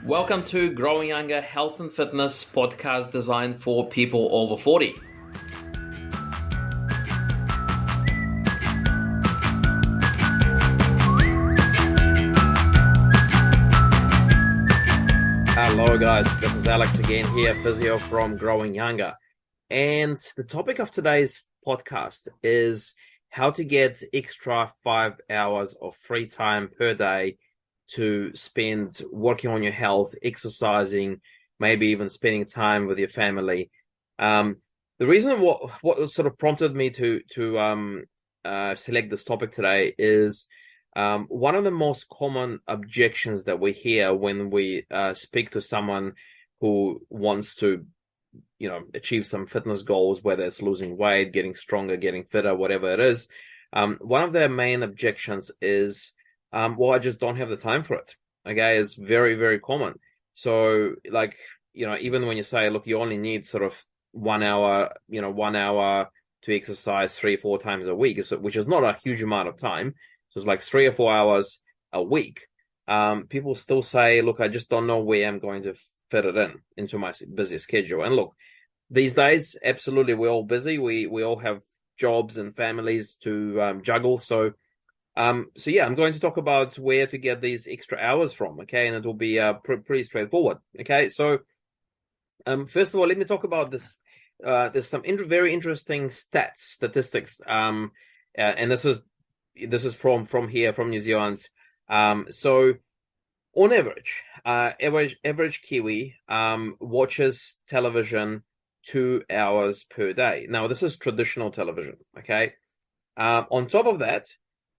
Welcome to Growing Younger Health and Fitness podcast designed for people over 40. Hello guys, this is Alex again here, physio from Growing Younger. And the topic of today's podcast is how to get extra 5 hours of free time per day to spend working on your health, exercising, maybe even spending time with your family. The reason what sort of prompted me to select this topic today is one of the most common objections that we hear when we speak to someone who wants to, achieve some fitness goals, whether it's losing weight, getting stronger, getting fitter, whatever it is. One of their main objections is, I just don't have the time for it. Okay, it's very, very common. So, even when you say, look, you only need sort of 1 hour, 1 hour to exercise 3-4 times a week, which is not a huge amount of time. So it's like 3 or 4 hours a week. People still say, look, I just don't know where I'm going to fit it into my busy schedule. And look, these days, absolutely, we're all busy. We all have jobs and families to juggle. So I'm going to talk about where to get these extra hours from, okay? And it will be pretty straightforward, okay? So first of all, let me talk about this. There's some very interesting statistics, and this is from here, from New Zealand. So on average Kiwi watches television 2 hours per day. Now, this is traditional television, okay? On top of that,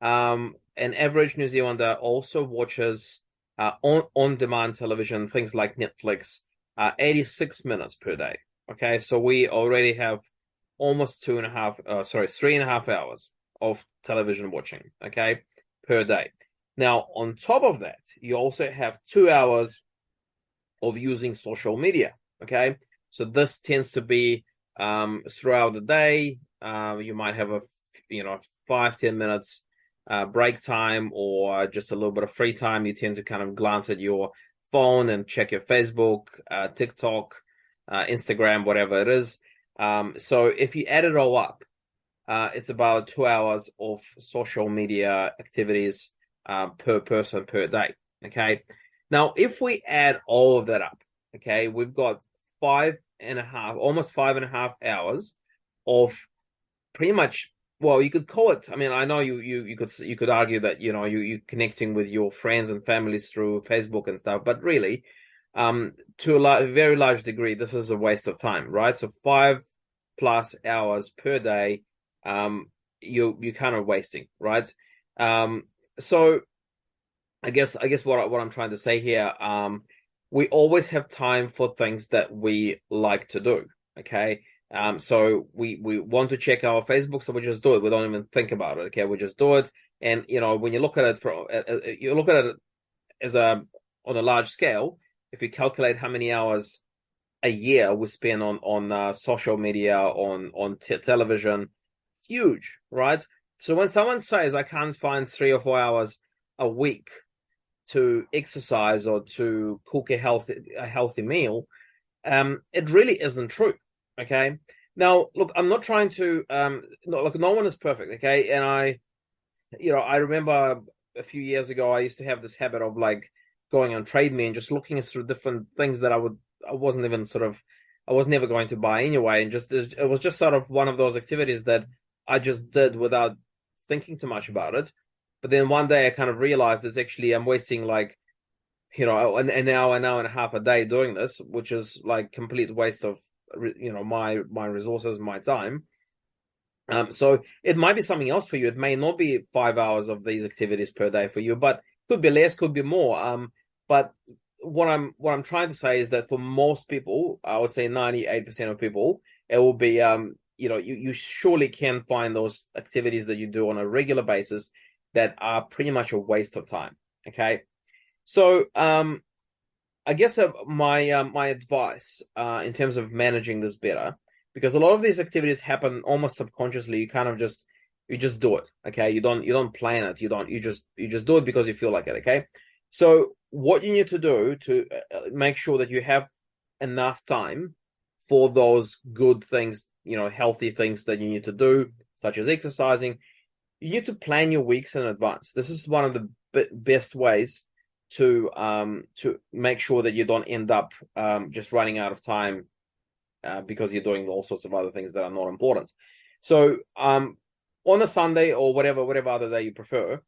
an average New Zealander also watches on-demand television, things like Netflix, 86 minutes per day. Okay, so we already have almost 3.5 hours of television watching, okay, per day. Now, on top of that, you also have 2 hours of using social media, okay? So this tends to be throughout the day. You might have 5-10 minutes break time or just a little bit of free time. You tend to kind of glance at your phone and check your Facebook, TikTok, Instagram, whatever it is. So if you add it all up, it's about 2 hours of social media activities per person per day. Okay. Now, if we add all of that up, okay, we've got almost 5.5 hours of pretty much. Well, you could call it. I mean, I know you could argue that you connecting with your friends and families through Facebook and stuff, but really, to a very large degree, this is a waste of time, right? So 5+ hours per day, you're kind of wasting, right? So I guess what I'm trying to say here, we always have time for things that we like to do, okay? So we want to check our Facebook, so we just do it. We don't even think about it. Okay, we just do it. And when you look at it as on a large scale, if you calculate how many hours a year we spend on social media, on television, huge, right? So when someone says I can't find 3 or 4 hours a week to exercise or to cook a healthy meal, it really isn't true. Okay. Now, look, I'm not trying to. No one is perfect. Okay, and I remember a few years ago, I used to have this habit of like going on Trade Me and just looking through different things that I was never going to buy anyway, and it was just sort of one of those activities that I just did without thinking too much about it. But then one day I kind of realized I'm wasting like an hour and a half a day doing this, which is like complete waste of my resources, my time. So it might be something else for you. It may not be 5 hours of these activities per day for you, but could be less, could be more. But what I'm trying to say is that for most people, I would say 98% of people, it will be you surely can find those activities that you do on a regular basis that are pretty much a waste of time. Okay, so I guess my advice in terms of managing this better, because a lot of these activities happen almost subconsciously. You kind of just do it, okay? You don't plan it. You just do it because you feel like it, okay? So what you need to do to make sure that you have enough time for those good things, healthy things that you need to do, such as exercising, you need to plan your weeks in advance. This is one of the best ways to make sure that you don't end up just running out of time because you're doing all sorts of other things that are not important. So on a Sunday or whatever other day you prefer,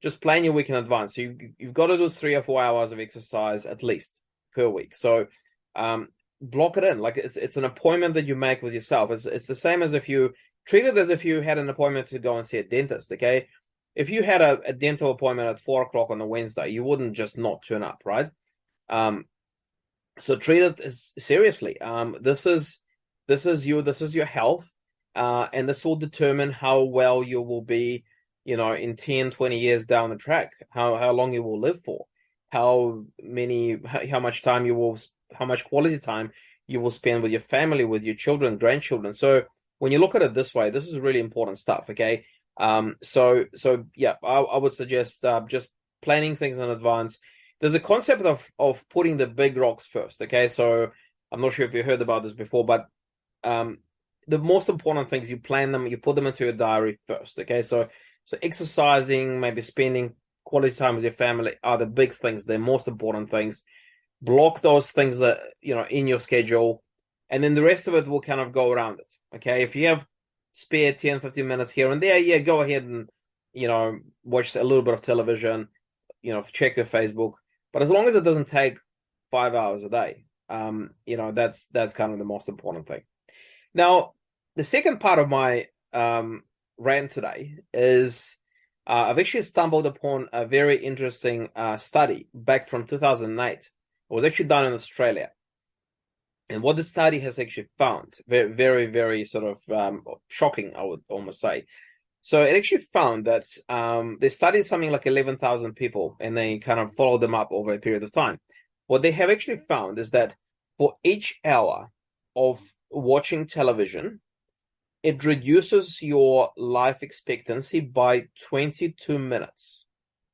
just plan your week in advance. So you've got to do 3 or 4 hours of exercise at least per week. So block it in. Like it's an appointment that you make with yourself. It's the same as if you treat it as if you had an appointment to go and see a dentist. Okay, if you had a dental appointment at 4 o'clock on a Wednesday, you wouldn't just not turn up, right? So treat it seriously. This is your health, and this will determine how well you will be, in 10, 20 years down the track, how long you will live for, how much quality time you will spend with your family, with your children, grandchildren. So when you look at it this way, this is really important stuff. Okay. So yeah, I would suggest just planning things in advance. There's a concept of putting the big rocks first. Okay. So I'm not sure if you heard about this before, but the most important things, you plan them, you put them into your diary first. Okay. So exercising, maybe spending quality time with your family are the big things, the most important things. Block those things that, in your schedule, and then the rest of it will kind of go around it. Okay. If you have spare 10, 15 minutes here and there, yeah, go ahead and, watch a little bit of television, check your Facebook. But as long as it doesn't take 5 hours a day, that's kind of the most important thing. Now, the second part of my rant today is I've actually stumbled upon a very interesting study back from 2008. It was actually done in Australia. And what the study has actually found, very, very, very sort of shocking, I would almost say. So it actually found that they studied something like 11,000 people, and they kind of followed them up over a period of time. What they have actually found is that for each hour of watching television, it reduces your life expectancy by 22 minutes.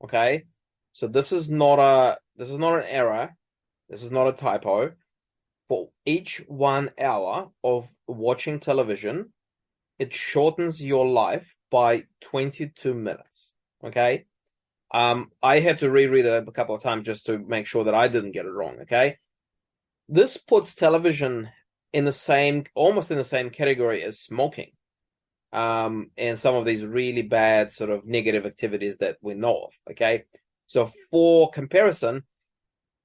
Okay? So this is not an error. This is not a typo. For each 1 hour of watching television, it shortens your life by 22 minutes. Okay? I had to reread it a couple of times just to make sure that I didn't get it wrong. Okay? This puts television almost in the same category as smoking, and some of these really bad sort of negative activities that we know of. Okay? So for comparison,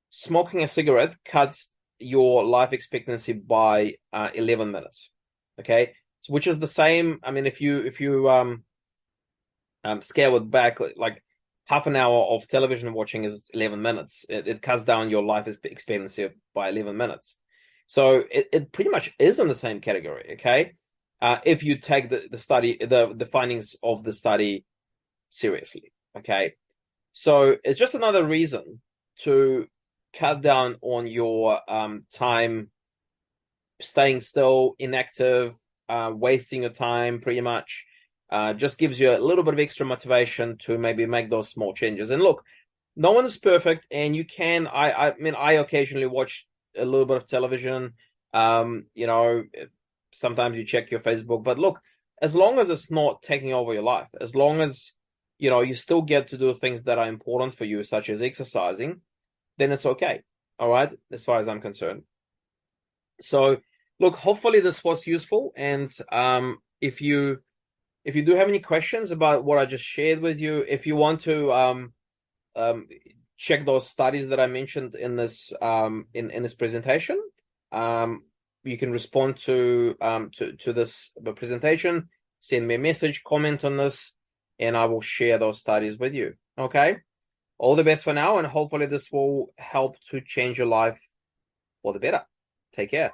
smoking a cigarette cuts your life expectancy by 11 minutes. Okay, so which is the same. I mean, if you scale it back, like half an hour of television watching is 11 minutes. It cuts down your life expectancy by 11 minutes. So it pretty much is in the same category. Okay, if you take the findings of the study seriously. Okay, so it's just another reason to cut down on your time staying still, inactive, wasting your time pretty much. Just gives you a little bit of extra motivation to maybe make those small changes. And look, no one is perfect, and you can, I mean, I occasionally watch a little bit of television. Sometimes you check your Facebook, but look, as long as it's not taking over your life, as long as, you still get to do things that are important for you, such as exercising, then it's okay. All right, as far as I'm concerned. So look, hopefully this was useful. And if you do have any questions about what I just shared with you, if you want to check those studies that I mentioned in this in this presentation, you can respond to this presentation, send me a message, comment on this, and I will share those studies with you. Okay. All the best for now, and hopefully this will help to change your life for the better. Take care.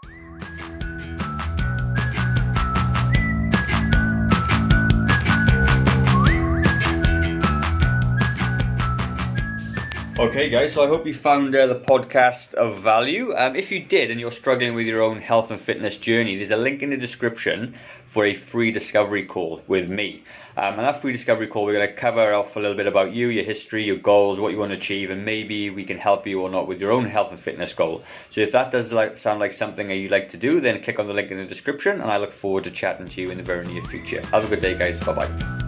Okay, guys, so I hope you found the podcast of value. If you did and you're struggling with your own health and fitness journey, there's a link in the description for a free discovery call with me. And that free discovery call, we're going to cover off a little bit about you, your history, your goals, what you want to achieve, and maybe we can help you or not with your own health and fitness goal. So if that does sound like something that you'd like to do, then click on the link in the description, and I look forward to chatting to you in the very near future. Have a good day, guys. Bye-bye.